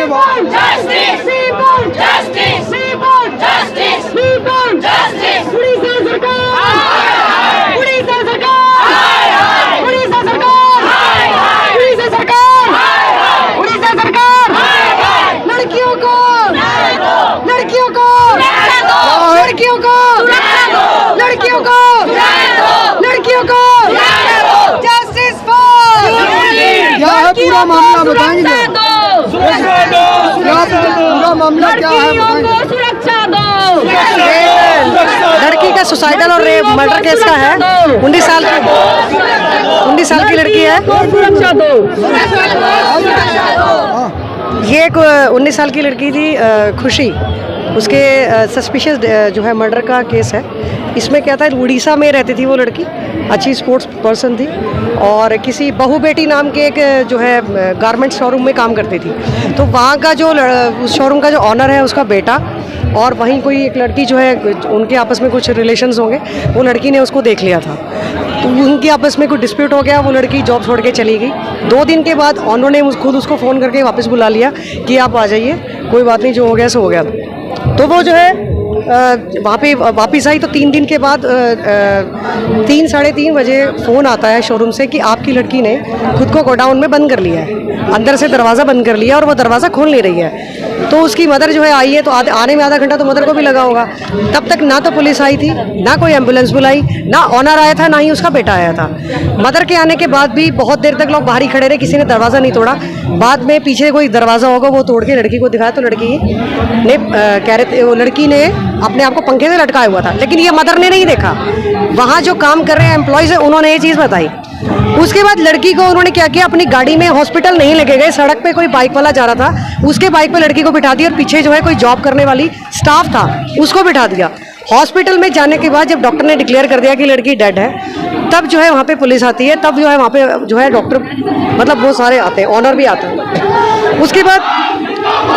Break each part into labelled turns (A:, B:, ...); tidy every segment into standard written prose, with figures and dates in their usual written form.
A: बताइए। पूरा मामला बताएंगे, पूरा मामला क्या है बताएंगे।
B: लड़की का सुसाइडल और रेप मर्डर केस का है। 19 साल की लड़की है। ये एक 19 साल की लड़की थी, खुशी, उसके सस्पिशियस जो है मर्डर का केस है। इसमें क्या था, उड़ीसा में रहती थी वो लड़की, अच्छी स्पोर्ट्स पर्सन थी और किसी बहू बेटी नाम के एक जो है गारमेंट शोरूम में काम करती थी। तो वहाँ का जो उस शोरूम का जो ऑनर है उसका बेटा और वहीं कोई एक लड़की जो है, उनके आपस में कुछ रिलेशंस होंगे, वो लड़की ने उसको देख लिया था। तो उनके आपस में कुछ डिस्प्यूट हो गया, वो लड़की जॉब छोड़ के चली गई। 2 दिन के बाद ऑनर ने खुद उसको फ़ोन करके वापस बुला लिया कि आप आ जाइए, कोई बात नहीं, जो हो गया सो हो गया। तो वो जो है वहाँ पे वापस आई। तो 3 दिन के बाद 3 साढ़े 3 बजे फ़ोन आता है शोरूम से कि आपकी लड़की ने खुद को गोडाउन में बंद कर लिया है, अंदर से दरवाज़ा बंद कर लिया और वो दरवाज़ा खोल नहीं रही है। तो उसकी मदर जो है आई है, तो आने में आधा घंटा तो मदर को भी लगा होगा। तब तक ना तो पुलिस आई थी, ना कोई एम्बुलेंस बुलाई, ना ऑनर आया था, ना ही उसका बेटा आया था। मदर के आने के बाद भी बहुत देर तक लोग बाहर ही खड़े रहे, किसी ने दरवाज़ा नहीं तोड़ा। बाद में पीछे कोई दरवाज़ा होगा वो तोड़ के लड़की को दिखाया, तो लड़की ने कह रहे थे, वो लड़की ने अपने आप को पंखे से लटकाया हुआ था, लेकिन ये मदर ने नहीं देखा। वहाँ जो काम कर रहे हैं एम्प्लॉयज़ है, उन्होंने ये चीज़ बताई। उसके बाद लड़की को उन्होंने क्या किया, अपनी गाड़ी में हॉस्पिटल नहीं लेके गए, सड़क पे कोई बाइक वाला जा रहा था, उसके बाइक पे लड़की को बिठा दिया और पीछे जो है कोई जॉब करने वाली स्टाफ था, उसको बिठा दिया। हॉस्पिटल में जाने के बाद जब डॉक्टर ने डिक्लेयर कर दिया कि लड़की डेड है, तब जो है वहाँ पे पुलिस आती है, तब जो है वहाँ पे जो है डॉक्टर, मतलब वो सारे आते हैं, ऑनर भी आते हैं। उसके बाद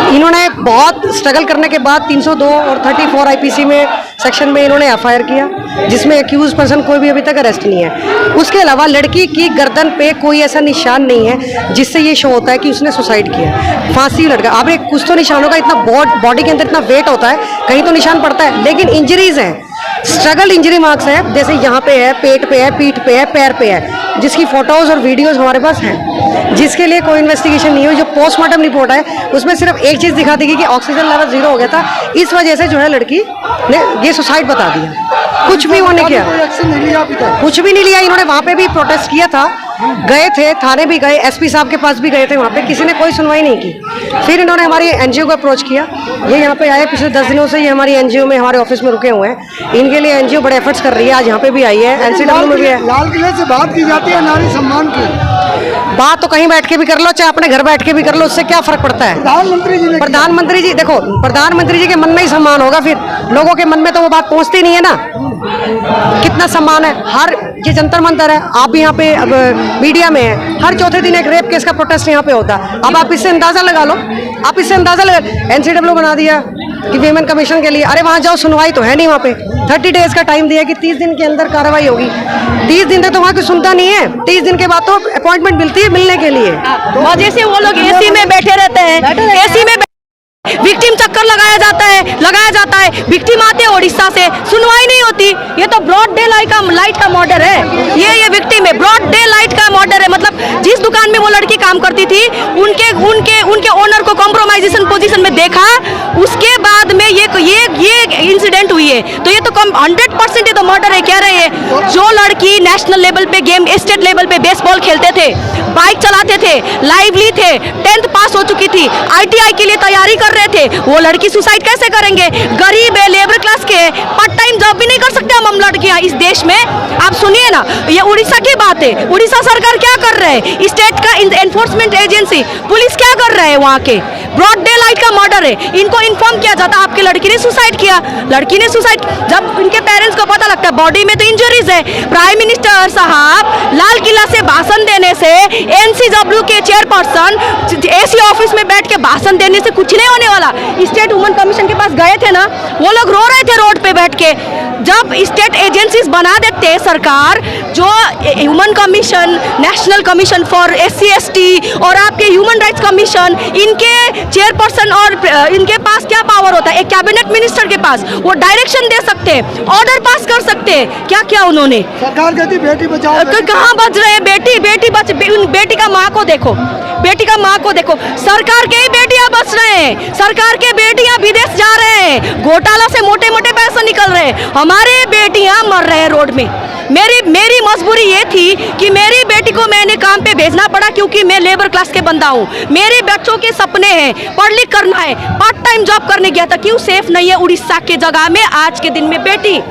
B: इन्होंने बहुत स्ट्रगल करने के बाद 302 और 34 आईपीसी में सेक्शन में इन्होंने एफआईआर किया, जिसमें एक्यूज पर्सन कोई भी अभी तक अरेस्ट नहीं है। उसके अलावा लड़की की गर्दन पे कोई ऐसा निशान नहीं है जिससे ये शो होता है कि उसने सुसाइड किया, फांसी लटका। अब एक कुछ तो निशान होगा, इतना बॉडी के अंदर इतना वेट होता है, कहीं तो निशान पड़ता है, लेकिन इंजरीज हैं, स्ट्रगल इंजरी मार्क्स है, जैसे यहाँ पे है, पेट पे है, पीठ पे है, पैर पे है, जिसकी फोटोज और वीडियोस हमारे पास हैं, जिसके लिए कोई इन्वेस्टिगेशन नहीं हुई। जो पोस्टमार्टम रिपोर्ट है उसमें सिर्फ एक चीज़ दिखा दी गई कि ऑक्सीजन लेवल 0 हो गया था, इस वजह से जो है लड़की ने ये सुसाइड बता दिया। कुछ भी वो नहीं किया, कुछ भी नहीं लिया। इन्होंने वहाँ पे भी प्रोटेस्ट किया था, गए थे, थाने भी गए, एसपी साहब के पास भी गए थे, वहाँ पे किसी ने कोई सुनवाई नहीं की। फिर इन्होंने हमारी एनजीओ को अप्रोच किया, ये यहाँ पे आए, पिछले 10 दिनों से ये हमारी एनजीओ में हमारे ऑफिस में रुके हुए हैं। इनके लिए एनजीओ बड़े एफर्ट्स कर रही है, आज यहाँ पे भी आई है, एनसीडब्ल्यू में भी है।
A: लाल किले से बात की जाती है नारी सम्मान की,
B: बात तो कहीं बैठ के भी कर लो, चाहे अपने घर बैठ के भी कर लो, उससे क्या फर्क पड़ता है। प्रधानमंत्री जी देखो, प्रधानमंत्री जी के मन में ही सम्मान होगा, फिर लोगों के मन में तो वो बात पहुंचती नहीं है ना। कितना सम्मान है, हर ये जंतर मंतर है, आप भी यहाँ पे अब मीडिया में है, हर चौथे दिन एक रेप केस का प्रोटेस्ट यहाँ पे होता है। अब आप इससे अंदाजा लगा लो, आप इससे अंदाजा लगा, एनसीडब्ल्यू बना दिया कि वीमेन कमीशन के लिए, अरे वहाँ जाओ, सुनवाई तो है नहीं वहाँ पे। 30 डेज का टाइम दिया कि 30 दिन के अंदर कार्रवाई होगी। 30 दिन तक तो वहाँ कोई सुनता नहीं है, 30 दिन के बाद तो अपॉइंटमेंट मिलती है मिलने के लिए।
C: वजह से वो लोग एसी में बैठे रहते हैं, एसी में विक्टिम चक्कर लगाया जाता है, विक्टिम आते हैं उड़ीसा से, सुनवाई नहीं होती। ये तो ब्रॉड डे लाइट का मर्डर है, ये विक्टिम है, ब्रॉड डे लाइट का मर्डर है। मतलब जिस दुकान में वो लड़की काम करती थी, उनके ओनर को कॉम्प्रोमाइजेशन पोजीशन में देखा, उसके बाद में ये इंसिडेंट हुई है। तो ये तो 100% ये तो मर्डर है। कह रहे हैं जो लड़की नेशनल लेवल पे गेम, स्टेट लेवल पे बेसबॉल खेलते थे, बाइक चलाते थे, लाइवली थे, 10th पास हो चुकी थी, ITI के लिए तैयारी कर रहे थे, वो लड़की सुसाइड कैसे करेंगे? गरीब है, लेबर क्लास के, पार्ट टाइम जॉब भी नहीं कर सकते हम लड़कियां इस देश में। आप सुनिए ना, ये उड़ीसा की बात है, उड़ीसा सरकार क्या कर रहे हैं, स्टेट का एनफोर्समेंट एजेंसी, पुलिस क्या कर रहे हैं? वहाँ के ब्रॉड डे लाइट का मर्डर है, इनको इन्फॉर्म किया जाता, आपकी लड़की ने सुसाइड किया, लड़की ने सुसाइड, जब इनके पेरेंट्स को पता लगता है बॉडी में तो इंजरीज है। प्राइम मिनिस्टर साहब लाल किला से भाषण देने से, NCW के चेयरपर्सन AC ऑफिस में बैठ के भाषण देने से कुछ नहीं होने वाला। स्टेट वुमेन कमीशन के पास गए थे ना, वो लोग रो रहे थे रोड पे बैठ के, जब स्टेट एजेंसीज बना देते हैं सरकार, जो human commission, national commission for SC/ST और आपके ह्यूमन राइट्स कमीशन, इनके चेयरपर्सन और इनके पास क्या पावर होता है? एक कैबिनेट मिनिस्टर के पास, वो डायरेक्शन दे सकते हैं, ऑर्डर पास कर सकते हैं। क्या क्या उन्होंने?
A: सरकार कहती बेटी बचाओ
C: कहाँ बच रहे हैं? बेटी का माँ को देखो, बेटी का माँ को देखो। सरकार के ही बेटियां बच रहे हैं, सरकार के बेटियां विदेश जा रहे हैं, घोटाला से मोटे मोटे पैसे निकल रहे हैं, हमारे बेटियां मर रहे हैं रोड में। मेरी मजबूरी ये थी कि मेरी बेटी को मैंने काम पे भेजना पड़ा, क्योंकि मैं लेबर क्लास के बंदा हूँ। मेरे बच्चों के सपने हैं, पढ़ लिख करना है, पार्ट टाइम जॉब करने गया था। क्यों सेफ नहीं है उड़ीसा के जगह में आज के दिन में बेटी?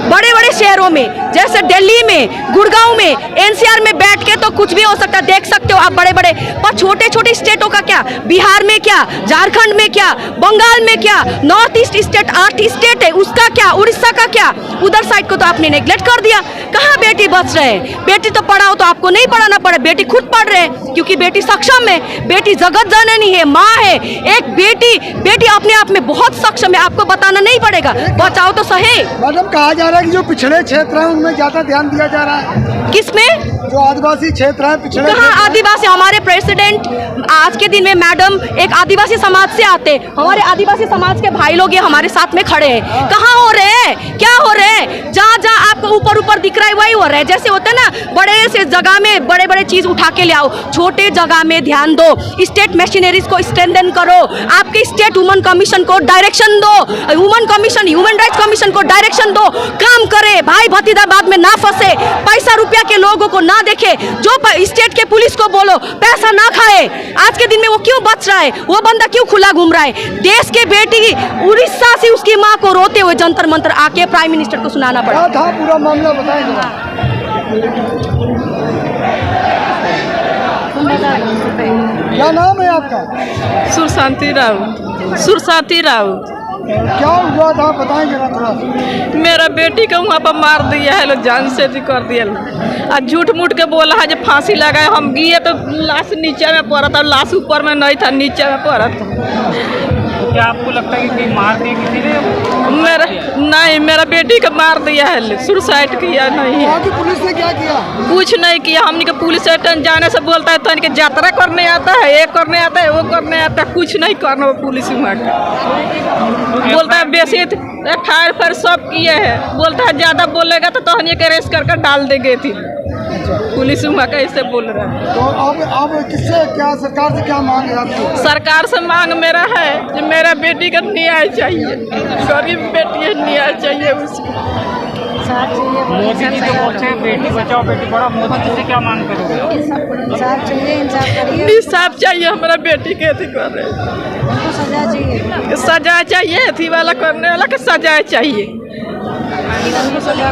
C: बड़े बड़े शहरों में जैसे दिल्ली में, गुड़गांव में, NCR में बैठ के तो कुछ भी हो सकता है, देख सकते हो आप बड़े बड़े। पर छोटे छोटे स्टेटों का क्या? बिहार में क्या, झारखंड में क्या, बंगाल में क्या, नॉर्थ ईस्ट स्टेट 8 स्टेट है, उसका क्या, उड़ीसा का क्या? उधर साइड को तो आपने नेग्लेक्ट कर दिया। कहाँ बेटी बच रहे हैं? बेटी तो पढ़ाओ तो आपको नहीं पढ़ाना पड़े, बेटी खुद पढ़ रहे हैं, क्योंकि बेटी सक्षम है, बेटी जगत जननी है, माँ है। एक बेटी अपने आप में बहुत सक्षम है, आपको बताना नहीं पड़ेगा। बचाओ तो सही।
A: मैडम, कहा जा रहा है कि जो पिछड़े क्षेत्र हैं उनमें ज्यादा ध्यान दिया जा रहा है।
C: किसमें?
A: जो आदिवासी क्षेत्र है, पिछड़े
C: कहाँ
A: क्षेत्र हैं।
C: आदिवासी? हमारे प्रेसिडेंट आज के दिन में मैडम एक आदिवासी समाज से आते, हमारे आदिवासी समाज के भाई लोग ये हमारे साथ में खड़े हैं। कहाँ हो रहे हैं? क्या हो रहे हैं? जहाँ आपको ऊपर दिख रहा है वही हो रहा है। जैसे होता है ना, बड़े से जगह में बड़े बड़े चीज उठा के ले आओ, छोटे जगह में ध्यान दो। स्टेट मशीनरीज को स्ट्रेंथन करो, आपके स्टेट वुमन कमीशन को डायरेक्शन दो, woman commission, human rights commission को डायरेक्शन दो, काम करे, भाई भतीजाबाद में ना फंसे, पैसा रुपया के लोगों को ना देखे, जो स्टेट के पुलिस को बोलो पैसा ना खाए। आज के दिन में वो क्यों बच रहा है? वो बंदा क्यों खुला घूम रहा है? देश के बेटी उड़ीसा से उसकी माँ को रोते हुए जंतर मंतर आके प्राइम मिनिस्टर को सुनाना पड़ा।
A: क्या था पूरा मामला, बताएं जरा। क्या नाम है आपका?
D: सुरसाती राउत।
A: क्या हुआ था, बताएं जरा थोड़ा।
D: मेरा बेटी को वहाँ पर मार दिया है, लोग जान से भी कर दिया। और झूठ मूठ के बोला है जब फांसी लगाए। हम गए तो लाश नीचे में पड़ा था, लाश ऊपर में नहीं था, नीचे में पड़ा था।
E: क्या आपको लगता है कि मार दिया किसी ने?
D: मेरा बेटी को मार दिया है, सुसाइड किया नहीं।
A: वहाँ की पुलिस ने क्या किया?
D: कुछ नहीं किया। हमने के पुलिस स्टेशन जाने से बोलता है तो इनके यात्रा करने आता है, ये करने आता है, वो करने आता है, कुछ नहीं करना। वो पुलिस वहाँ का बोलता है बेसी FIR सब किए है, बोलता है ज़्यादा बोलेगा तो तहनी के अरेस्ट करके डाल देंगे थी। पुलिस वहाँ का ऐसे बोल रहा है।
A: तो अब किससे, क्या सरकार से क्या मांग है आपकी?
D: सरकार से मांग मेरा है कि मेरा बेटी का न्याय चाहिए, गरीब बेटी है, न्याय चाहिए उसको।
E: मोदी जी तो बोलते हैं बेटी बचाओ बेटी पढ़ाओ, मोदी जी से क्या मांग करोगे?
D: इंसाफ चाहिए हमारा बेटी के अथी कर रहे, सजा चाहिए, अथी वाला करने वाला के सजा चाहिए।
A: सजा